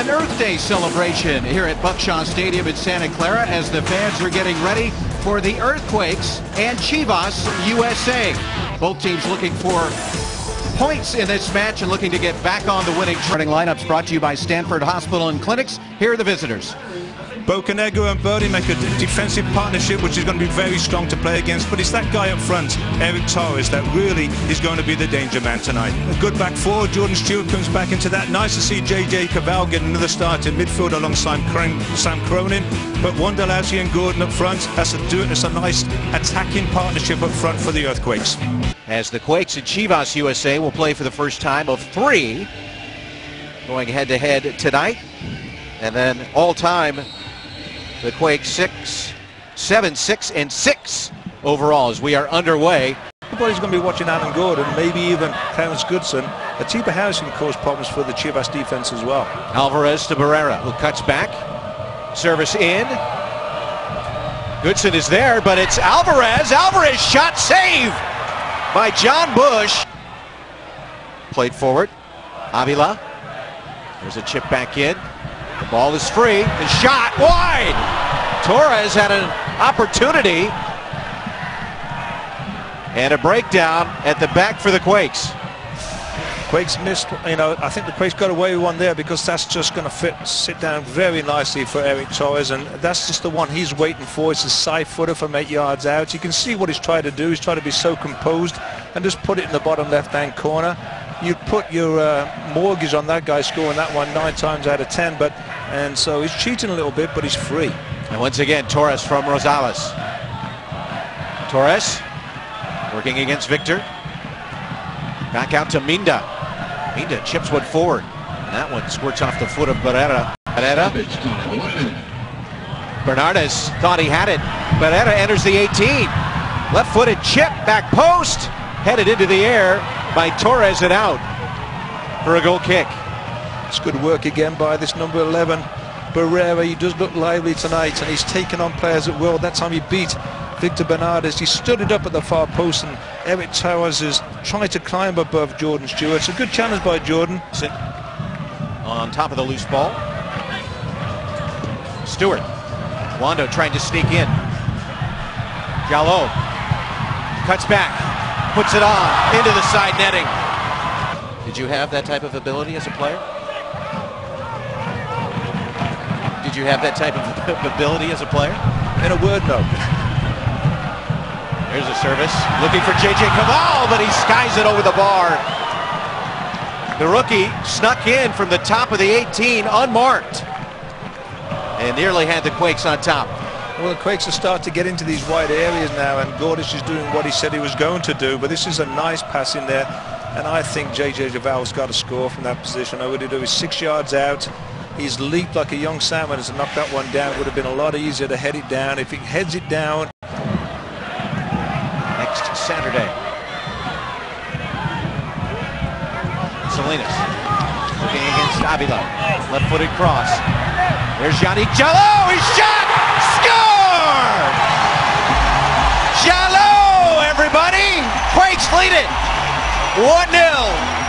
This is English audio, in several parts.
An Earth Day celebration here at Buckshaw Stadium in Santa Clara as the fans are getting ready for the Earthquakes and Chivas USA. Both teams looking for points in this match and looking to get back on the winning starting lineups. Brought to you by Stanford Hospital and Clinics. Here are the visitors. Bocanegra and Birdie make a defensive partnership which is going to be very strong to play against, but it's that guy up front, Eric Torres, that really is going to be the danger man tonight. A good back four, Jordan Stewart comes back into that. Nice to see JJ Cavall get another start in midfield alongside Sam Cronin, but Wondolowski and Gordon up front, that's a nice attacking partnership up front for the Earthquakes. As the Quakes and Chivas USA will play for the first time of three going head-to-head tonight, and then all-time the Quakes 7, 6, and 6 overall as we are underway. Everybody's going to be watching Alan Gordon, maybe even Clarence Goodson. Atiba Harris can cause problems for the Chivas defense as well. Alvarez to Barrera, who cuts back. Service in. Goodson is there, but it's Alvarez. Alvarez shot saved by John Bush. Played forward. Avila. There's a chip back in. The ball is free. The shot wide. Torres had an opportunity. And a breakdown at the back for the Quakes. Quakes missed, I think the Quakes got away with one there because that's just going to sit down very nicely for Eric Torres, and that's just the one he's waiting for. It's a side footer from 8 yards out. You can see what he's trying to do. He's trying to be so composed and just put it in the bottom left-hand corner. You put your mortgage on that guy scoring that one 9 times out of 10, and so he's cheating a little bit, but he's free. And once again, Torres from Rosales. Torres working against Victor. Back out to Minda. Minda chips one forward. And that one squirts off the foot of Barrera. Bernardes thought he had it. Barrera enters the 18. Left-footed chip, back post. Headed into the air by Torres and out for a goal kick. It's good work again by this number 11. Barrera, he does look lively tonight, and he's taken on players at will. That time he beat Victor Bernardes. He stood it up at the far post, and Eric Torres is trying to climb above Jordan Stewart. It's a good challenge by Jordan. On top of the loose ball. Stewart. Wando trying to sneak in. Gallo cuts back, puts it on into the side netting. Did you have that type of ability as a player? Did you have that type of ability as a player? In a word, no. There's a service, looking for JJ Cavall, but he skies it over the bar. The rookie snuck in from the top of the 18 unmarked and nearly had the Quakes on top. Well, the Quakes are starting to get into these wide areas now, and Gordish is doing what he said he was going to do, but this is a nice pass in there, and I think JJ Cavall's got a score from that position. I would do. He's 6 yards out. He's leaped like a young salmon as to knock that one down. It would have been a lot easier to head it down. If he heads it down. Next Saturday. Salinas looking against Avila. Left-footed cross. There's Yannick Jallo. He shot! Score! Jallo, everybody! Quakes lead it. 1-0.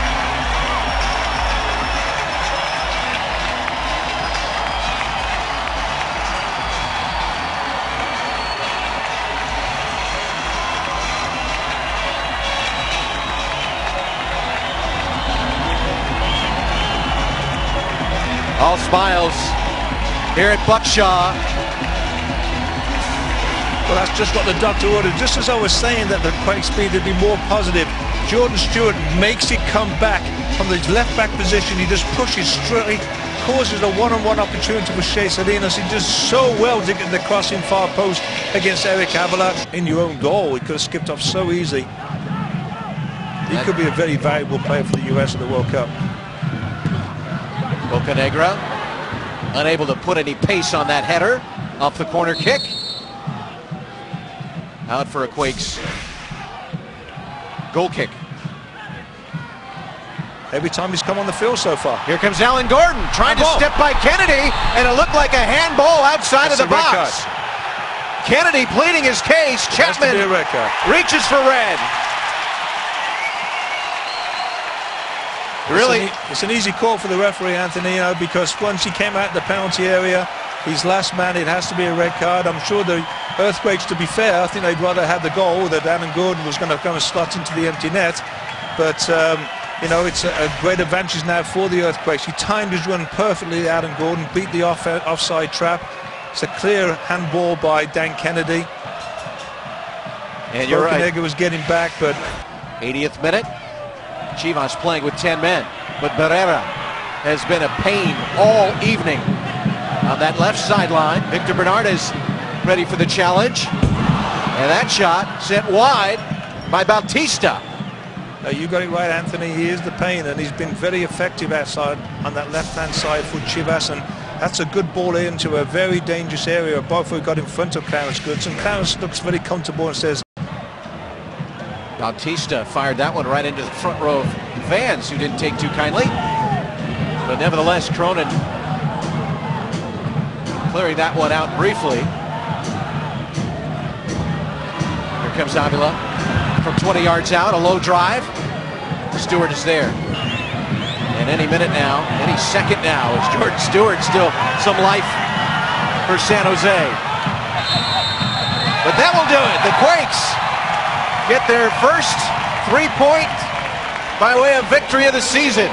All smiles here at Buckshaw. Well, that's just what the doctor ordered. Just as I was saying that the Quakes need to be more positive, Jordan Stewart makes it come back from the left-back position. He just pushes straight, causes a one-on-one opportunity for Shea Salinas. He does so well to get the crossing far post against Eric Avila. In your own goal, he could have skipped off so easy. He could be a very valuable player for the US at the World Cup. Bocanegra unable to put any pace on that header off the corner kick. Out for a Quakes goal kick. Every time he's come on the field so far. Here comes Alan Gordon trying to step by Kennedy, and it looked like a handball outside of the box. Kennedy pleading his case. Chapman reaches for red. Really? It's an easy call for the referee, Anthony, because once he came out the penalty area, he's last man, it has to be a red card. I'm sure the Earthquakes, to be fair, I think they'd rather have the goal that Adam Gordon was going to come and slot into the empty net. But, it's a great advantage now for the Earthquakes. He timed his run perfectly, Adam Gordon, beat the offside trap. It's a clear handball by Dan Kennedy. And you're right. was getting back, but 80th minute. Chivas playing with 10 men, but Barrera has been a pain all evening on that left sideline. Victor Bernard is ready for the challenge, and that shot sent wide by Bautista. You got it right, Anthony. He is the pain, and he's been very effective outside on that left-hand side for Chivas, and that's a good ball into a very dangerous area. Both have got in front of Clarence Goods, and Clarence looks very comfortable and says. Bautista fired that one right into the front row of fans, who didn't take too kindly. But nevertheless, Cronin clearing that one out briefly. Here comes Avila from 20 yards out, a low drive. Stewart is there. And any minute now, any second now, is Jordan Stewart still some life for San Jose. But that will do it. The Quakes get their first 3-point by way of victory of the season.